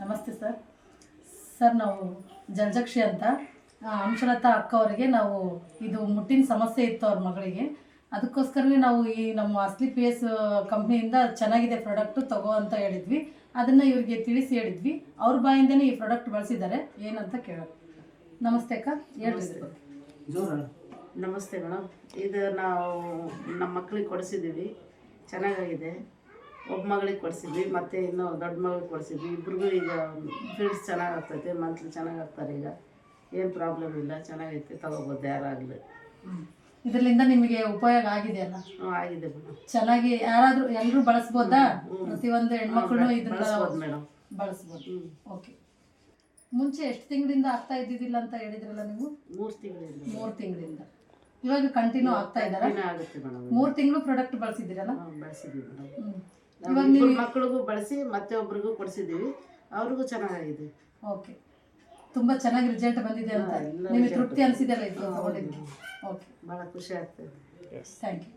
ನಮಸ್ತೆ ಸರ್. ನಾವು ಜಲಜಕ್ಷಿ ಅಂತ ಅಂಶಲತಾ ಅಕ್ಕ ಅವರಿಗೆ ನಾವು ಇದು ಮುಟ್ಟಿನ ಸಮಸ್ಯೆ ಇತ್ತು ಅವ್ರ ಮಗಳಿಗೆ. ಅದಕ್ಕೋಸ್ಕರನೇ ನಾವು ಈ ನಮ್ಮ ಅಸ್ಲಿ ಪಿ ಎಸ್ ಕಂಪ್ನಿಯಿಂದ ಚೆನ್ನಾಗಿದೆ ಪ್ರಾಡಕ್ಟು ತಗೋ ಅಂತ ಹೇಳಿದ್ವಿ. ಅದನ್ನು ಇವ್ರಿಗೆ ತಿಳಿಸಿ ಹೇಳಿದ್ವಿ. ಅವ್ರ ಬಾಯಿಂದನೇ ಈ ಪ್ರಾಡಕ್ಟ್ ಬಳಸಿದ್ದಾರೆ. ಏನಂತ ಕೇಳೋದು. ನಮಸ್ತೆ ಅಕ್ಕ, ಹೇಳ್ರಿ. ನಮಸ್ತೆ ಮೇಡಮ್. ಇದು ನಾವು ನಮ್ಮ ಮಕ್ಕಳಿಗೆ ಕೊಡಿಸಿದ್ದೀವಿ, ಚೆನ್ನಾಗಿದೆ. ಒಬ್ಬ ಮಗಳಿಗೆ ಕೊಡಿಸಿದ್ವಿ, ಮತ್ತು ಇನ್ನೂ ದೊಡ್ಡ ಮಗಳಿಗೆ ಕೊಡಿಸಿದ್ವಿ. ಇಬ್ರಿಗೂ ಈಗ ಫೀಡ್ಸ್ ಚೆನ್ನಾಗಾಗ್ತೈತೆ, ಮಂತ್ಲಿ ಚೆನ್ನಾಗಾಗ್ತಾರೆ. ಈಗ ಏನು ಪ್ರಾಬ್ಲಮ್ ಇಲ್ಲ, ಚೆನ್ನಾಗೈತೆ, ತಗೋಬೋದು ಯಾರಾಗಲಿ. ಇದರಿಂದ ನಿಮಗೆ ಉಪಯೋಗ ಆಗಿದೆಯಲ್ಲ? ಆಗಿದೆ ಮೇಡಮ್. ಚೆನ್ನಾಗಿ ಯಾರಾದರೂ ಎಲ್ಲರೂ ಬಳಸ್ಬೋದಾ? ಪ್ರತಿಯೊಂದು ಹೆಣ್ಮಕ್ಳು ಇದನ್ನ ಬಳಸ್ಬೋದು ಮೇಡಮ್, ಬಳಸ್ಬೋದು. ಓಕೆ. ಮುಂಚೆ ಎಷ್ಟು ತಿಂಗಳಿಂದ ಆಗ್ತಾ ಇದ್ದಿದ್ದಿಲ್ಲ ಅಂತ ಹೇಳಿದ್ರಲ್ಲ ನೀವು? 3 ತಿಂಗಳಿಂದ. 3 ತಿಂಗಳಿಂದ. ಇವಾಗ ಕಂಟಿನ್ಯೂ ಆಗ್ತಾ ಇದ್ದಾರಾ? ಆಗುತ್ತೆ ಮೇಡಮ್. 3 ತಿಂಗಳು ಪ್ರಾಡಕ್ಟ್ ಬಳಸಿದ್ದೀರಲ್ಲ? ಬಳಸಿದ್ವಿ ಮೇಡಮ್. ಇವಾಗ ನೀವು ಮಕ್ಕಳಿಗೂ ಬಳಸಿ ಮತ್ತೆ ಒಬ್ರಿಗೂ ಕೊಡಿಸಿದ್ದೀವಿ, ಅವ್ರಿಗೂ ಚೆನ್ನಾಗಿದೆ. ಓಕೆ. ತುಂಬ ಚೆನ್ನಾಗಿ ರಿಸಲ್ಟ್ ಬಂದಿದೆ ಅಂತ ನಿಮಗೆ ತೃಪ್ತಿ ಅನಿಸಿದೆಲ್ಲ ಇದು ತಗೊಂಡಿದ್ದು? ಓಕೆ, ಭಾಳ ಖುಷಿ ಆಗ್ತದೆ. Thank you.